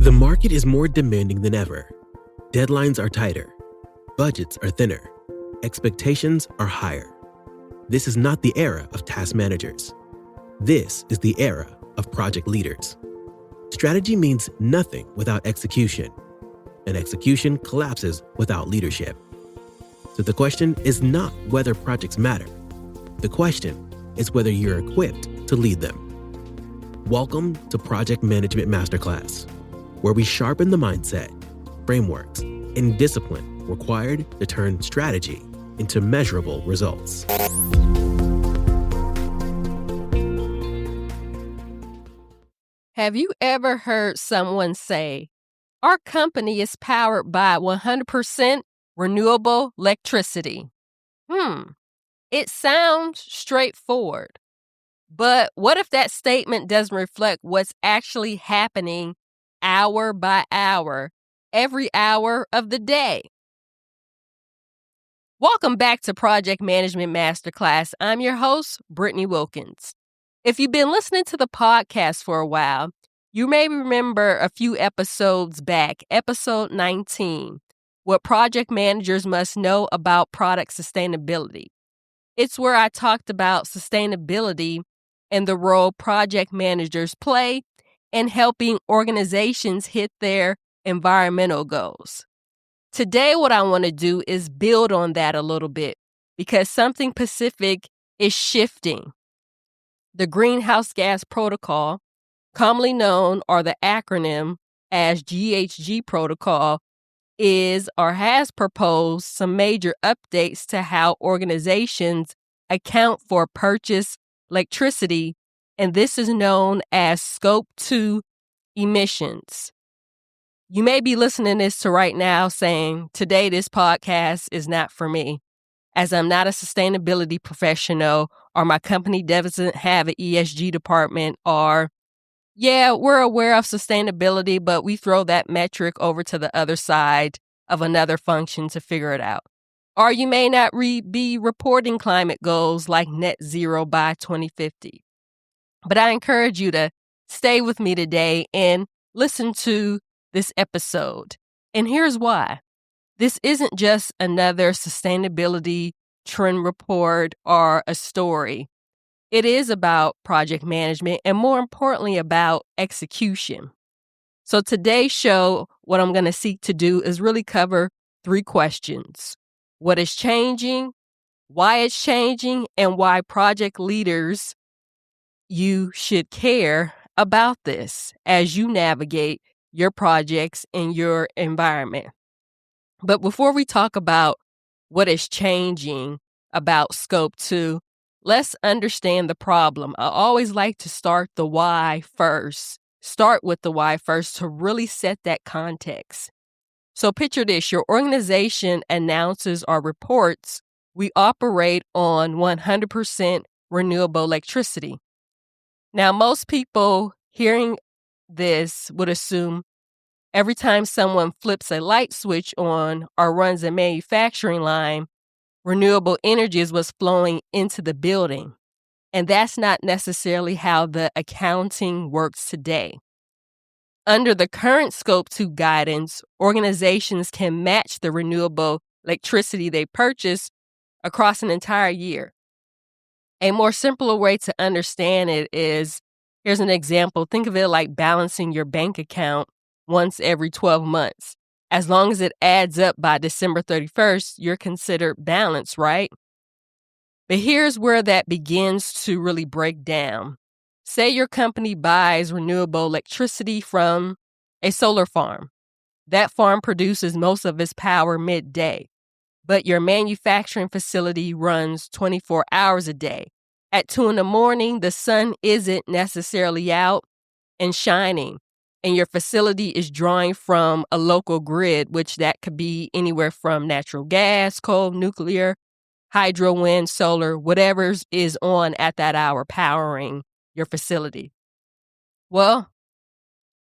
The market is more demanding than ever. Deadlines are tighter. Budgets are thinner. Expectations are higher. This is not the era of task managers. This is the era of project leaders. Strategy means nothing without execution, and execution collapses without leadership. So the question is not whether projects matter. The question is whether you're equipped to lead them. Welcome to Project Management Masterclass, where we sharpen the mindset, frameworks, and discipline required to turn strategy into measurable results. Have you ever heard someone say, "Our company is powered by 100% renewable electricity"? It sounds straightforward. But what if that statement doesn't reflect what's actually happening hour by hour, every hour of the day? Welcome back to Project Management Masterclass. I'm your host, Brittany Wilkins. If you've been listening to the podcast for a while, you may remember a few episodes back, episode 19, what project managers must know about product sustainability. It's where I talked about sustainability and the role project managers play in helping organizations hit their environmental goals. Today, what I want to do is build on that a little bit because something specific is shifting. The Greenhouse Gas Protocol, commonly known or the acronym as GHG Protocol, is or has proposed some major updates to how organizations account for purchased electricity, and this is known as Scope 2 emissions. You may be listening to this right now saying, today this podcast is not for me, as I'm not a sustainability professional or my company doesn't have an ESG department, or, yeah, we're aware of sustainability, but we throw that metric over to the other side of another function to figure it out. Or you may not be reporting climate goals like net zero by 2050. But I encourage you to stay with me today and listen to this episode. And here's why. This isn't just another sustainability trend report or a story. It is about project management and, more importantly, about execution. So today's show, what I'm going to seek to do is really cover 3 questions. What is changing, why it's changing, and why project leaders, you should care about this as you navigate your projects and your environment. But before we talk about what is changing about Scope 2, let's understand the problem. I always like to start the why first. Start with the why first to really set that context. So picture this, your organization announces or reports, we operate on 100% renewable electricity. Now, most people hearing this would assume every time someone flips a light switch on or runs a manufacturing line, renewable energy is what's flowing into the building. And that's not necessarily how the accounting works today. Under the current Scope 2 guidance, organizations can match the renewable electricity they purchase across an entire year. A more simpler way to understand it is, here's an example. Think of it like balancing your bank account once every 12 months. As long as it adds up by December 31st, you're considered balanced, right? But here's where that begins to really break down. Say your company buys renewable electricity from a solar farm. That farm produces most of its power midday, but your manufacturing facility runs 24 hours a day. At 2 a.m, the sun isn't necessarily out and shining, and your facility is drawing from a local grid, which that could be anywhere from natural gas, coal, nuclear, hydro, wind, solar, whatever is on at that hour powering your facility. Well,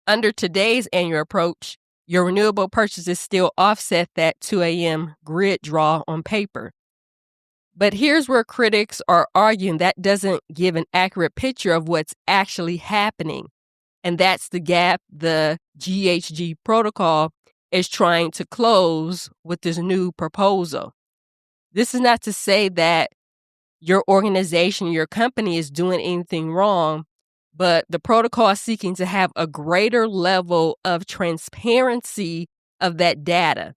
under today's annual approach, your renewable purchases still offset that 2 a.m. grid draw on paper. But here's where critics are arguing that doesn't give an accurate picture of what's actually happening. And that's the gap, the GHG protocol is trying to close with this new proposal. This is not to say that your organization, your company is doing anything wrong, but the protocol is seeking to have a greater level of transparency of that data.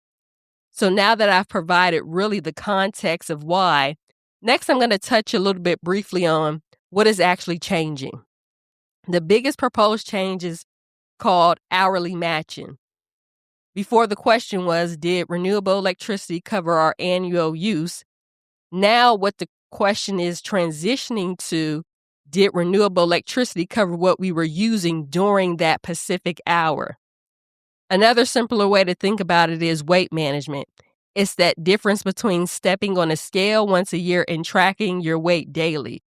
So now that I've provided really the context of why, next I'm going to touch a little bit briefly on what is actually changing. The biggest proposed change is called hourly matching. Before, the question was, did renewable electricity cover our annual use? Now what the question is transitioning to, did renewable electricity cover what we were using during that specific hour? Another simpler way to think about it is weight management. It's that difference between stepping on a scale once a year and tracking your weight daily.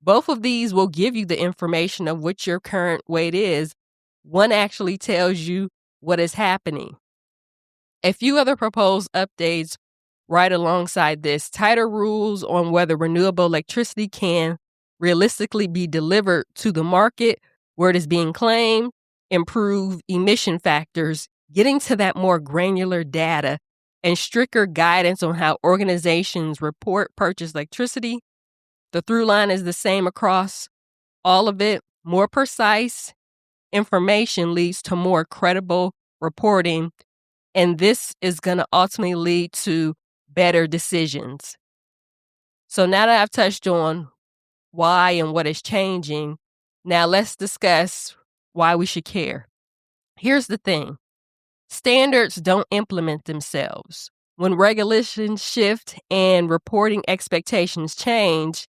Both of these will give you the information of what your current weight is. One actually tells you what is happening. A few other proposed updates right alongside this: tighter rules on whether renewable electricity can realistically be delivered to the market where it is being claimed, improve emission factors, getting to that more granular data, and stricter guidance on how organizations report purchased electricity. The through line is the same across all of it. More precise information leads to more credible reporting, and this is going to ultimately lead to better decisions. So now that I've touched on why and what is changing, now let's discuss why we should care. Here's the thing. Standards don't implement themselves. When regulations shift and reporting expectations change,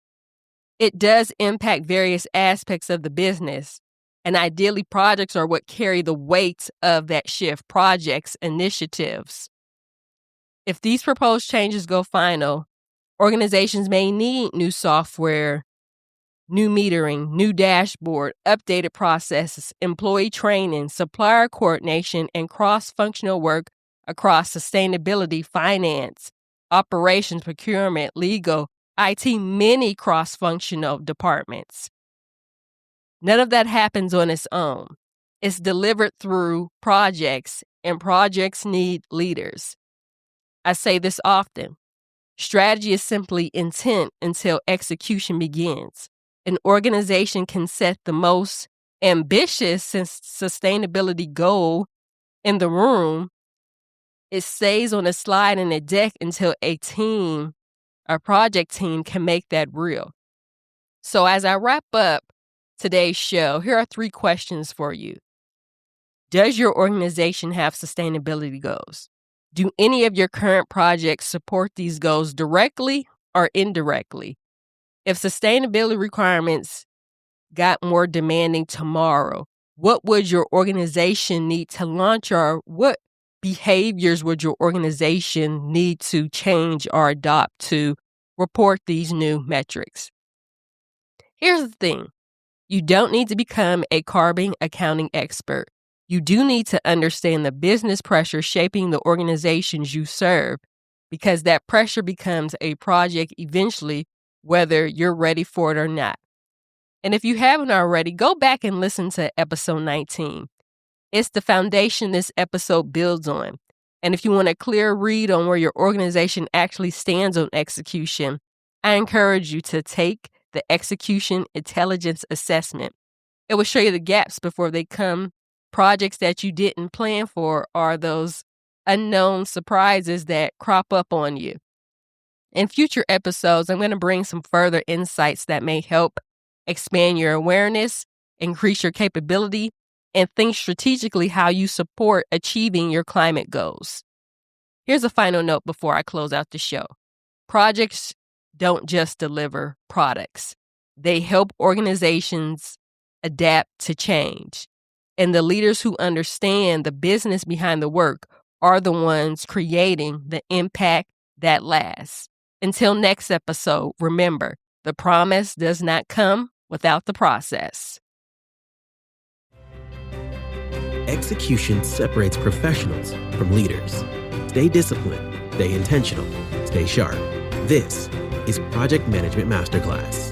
it does impact various aspects of the business. And ideally, projects are what carry the weight of that shift, projects, initiatives. If these proposed changes go final, organizations may need new software, new metering, new dashboard, updated processes, employee training, supplier coordination, and cross-functional work across sustainability, finance, operations, procurement, legal, IT, many cross-functional departments. None of that happens on its own. It's delivered through projects, and projects need leaders. I say this often. Strategy is simply intent until execution begins. An organization can set the most ambitious sustainability goal in the room. It stays on a slide in a deck until a project team can make that real. So as I wrap up today's show, here are 3 questions for you. Does your organization have sustainability goals? Do any of your current projects support these goals directly or indirectly? If sustainability requirements got more demanding tomorrow, what would your organization need to launch, or what behaviors would your organization need to change or adopt to report these new metrics? Here's the thing. You don't need to become a carbon accounting expert. You do need to understand the business pressure shaping the organizations you serve, because that pressure becomes a project eventually, whether you're ready for it or not. And if you haven't already, go back and listen to episode 19. It's the foundation this episode builds on. And if you want a clear read on where your organization actually stands on execution, I encourage you to take the Execution Intelligence Assessment. It will show you the gaps before they come, projects that you didn't plan for, or those unknown surprises that crop up on you. In future episodes, I'm going to bring some further insights that may help expand your awareness, increase your capability, and think strategically how you support achieving your climate goals. Here's a final note before I close out the show. Projects don't just deliver products. They help organizations adapt to change. And the leaders who understand the business behind the work are the ones creating the impact that lasts. Until next episode, remember, the promise does not come without the process. Execution separates professionals from leaders. Stay disciplined, stay intentional, stay sharp. This is Project Management Masterclass.